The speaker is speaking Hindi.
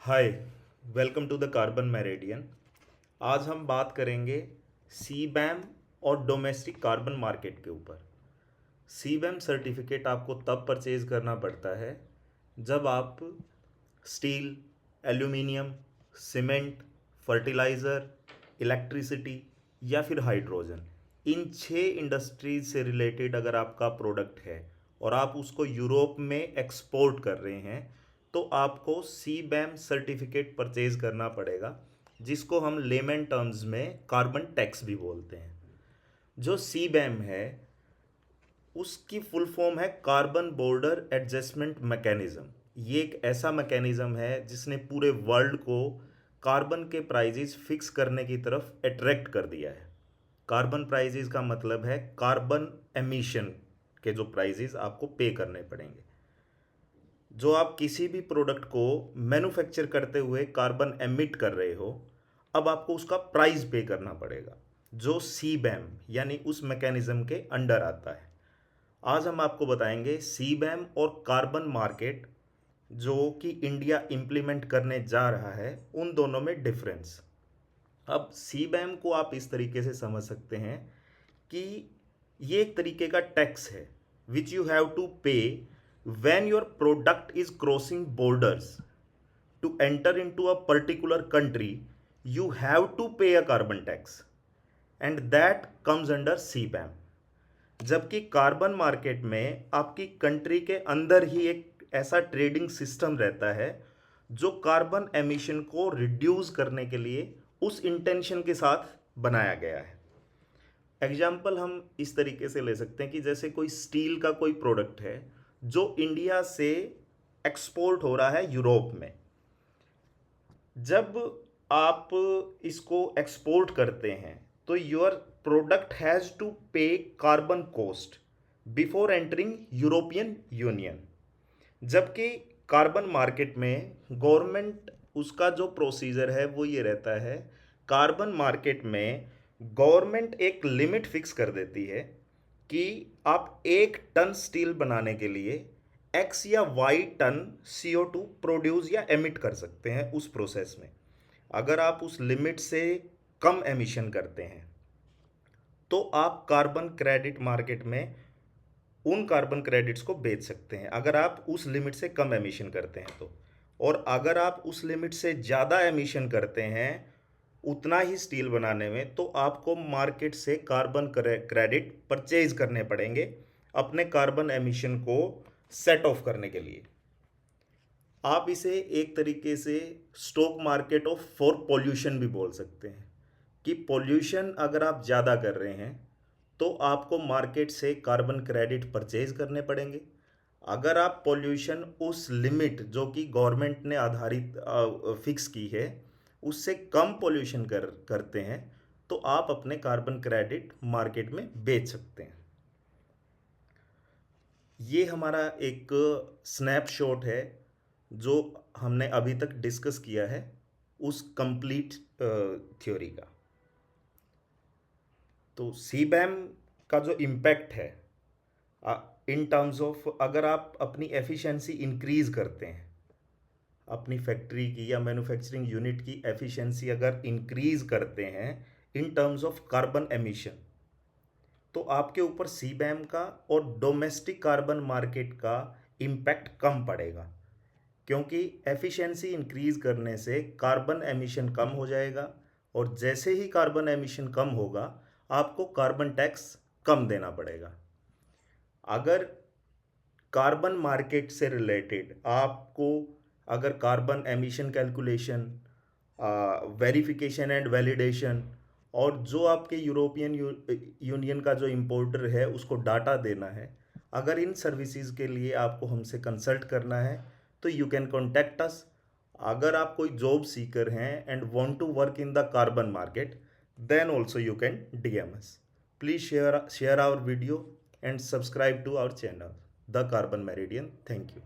Hi, welcome to the carbon meridian. आज हम बात करेंगे सीबैम और डोमेस्टिक कार्बन मार्केट के ऊपर। सीबैम सर्टिफिकेट आपको तब परचेज करना पड़ता है जब आप steel, aluminium, cement, fertiliser, electricity या फिर हाइड्रोजन, इन 6 इंडस्ट्रीज से रिलेटेड अगर आपका प्रोडक्ट है और आप उसको यूरोप में एक्सपोर्ट कर रहे हैं तो आपको सी बैम सर्टिफिकेट परचेज करना पड़ेगा, जिसको हम लेमन टर्म्स में कार्बन टैक्स भी बोलते हैं। जो सी बैम है उसकी फुल फॉर्म है कार्बन बॉर्डर एडजस्टमेंट मैकेनिज्म। ये एक ऐसा मैकेनिज्म है जिसने पूरे वर्ल्ड को कार्बन के प्राइजेस फिक्स करने की तरफ अट्रैक्ट कर दिया है। कार्बन प्राइजेस का मतलब है कार्बन एमिशन के जो प्राइजेस आपको पे करने पड़ेंगे। जो आप किसी भी प्रोडक्ट को मैन्युफैक्चर करते हुए कार्बन एमिट कर रहे हो, अब आपको उसका प्राइस पे करना पड़ेगा, जो सी बैम यानी उस मैकेनिज्म के अंडर आता है। आज हम आपको बताएंगे सीबैम और कार्बन मार्केट जो कि इंडिया इम्प्लीमेंट करने जा रहा है, उन दोनों में डिफरेंस। अब सीबैम को आप इस तरीके से समझ सकते हैं कि ये एक तरीके का टैक्स है which you have to pay when your product is crossing borders to enter into a particular country. You have to pay a carbon tax and that comes under CBAM. जबकि कार्बन मार्केट में आपकी कंट्री के अंदर ही एक ऐसा ट्रेडिंग सिस्टम रहता है जो कार्बन एमिशन को रिड्यूस करने के लिए उस इंटेंशन के साथ बनाया गया है। एग्जाम्पल हम इस तरीके से ले सकते हैं कि जैसे कोई स्टील का कोई प्रोडक्ट है जो इंडिया से एक्सपोर्ट हो रहा है यूरोप में। जब आप इसको एक्सपोर्ट करते हैं तो योर प्रोडक्ट हैज़ टू पे carbon cost before entering European union. जबकि कार्बन मार्केट में गवर्नमेंट उसका जो प्रोसीजर है वो ये रहता है, कार्बन मार्केट में गवर्नमेंट एक लिमिट फिक्स कर देती है कि आप 1 टन स्टील बनाने के लिए एक्स या वाई टन CO2 प्रोड्यूस या एमिट कर सकते हैं उस प्रोसेस में। अगर आप उस लिमिट से कम एमिशन करते हैं तो आप कार्बन क्रेडिट मार्केट में उन कार्बन क्रेडिट्स को बेच सकते हैं, अगर आप उस लिमिट से कम एमिशन करते हैं तो। और अगर आप उस लिमिट से ज़्यादा एमिशन करते हैं उतना ही स्टील बनाने में, तो आपको मार्केट से कार्बन क्रेडिट परचेज करने पड़ेंगे अपने कार्बन एमिशन को सेट ऑफ करने के लिए। आप इसे एक तरीके से stock market of for pollution भी बोल सकते हैं कि पॉल्यूशन अगर आप ज़्यादा कर रहे हैं तो आपको मार्केट से कार्बन क्रेडिट परचेज करने पड़ेंगे। अगर आप पॉल्यूशन उस लिमिट जो कि गवर्नमेंट ने आधारित फिक्स की है उससे कम पॉल्यूशन करते हैं तो आप अपने कार्बन क्रेडिट मार्केट में बेच सकते हैं। ये हमारा एक स्नैपशॉट है जो हमने अभी तक डिस्कस किया है उस कंप्लीट थ्योरी का। तो सीबैम का जो इम्पैक्ट है इन टर्म्स ऑफ, अगर आप अपनी एफिशिएंसी इंक्रीज करते हैं, अपनी फैक्ट्री की या मैन्युफैक्चरिंग यूनिट की एफिशिएंसी अगर इंक्रीज करते हैं in terms of carbon emission, तो आपके ऊपर सीबैम का और डोमेस्टिक कार्बन मार्केट का इम्पैक्ट कम पड़ेगा, क्योंकि एफिशिएंसी इंक्रीज करने से कार्बन एमिशन कम हो जाएगा और जैसे ही कार्बन एमिशन कम होगा आपको कार्बन टैक्स कम देना पड़ेगा। अगर कार्बन मार्केट से रिलेटेड आपको अगर carbon emission calculation, verification and validation और जो आपके यूरोपियन यूनियन का जो इम्पोर्टर है उसको डाटा देना है, अगर इन सर्विसेज के लिए आपको हमसे कंसल्ट करना है तो यू कैन कॉन्टैक्ट अस। अगर आप कोई जॉब सीकर हैं and want to work in the carbon market, then also you can DM us. Please share our video and subscribe to our channel, The Carbon Meridian. Thank you.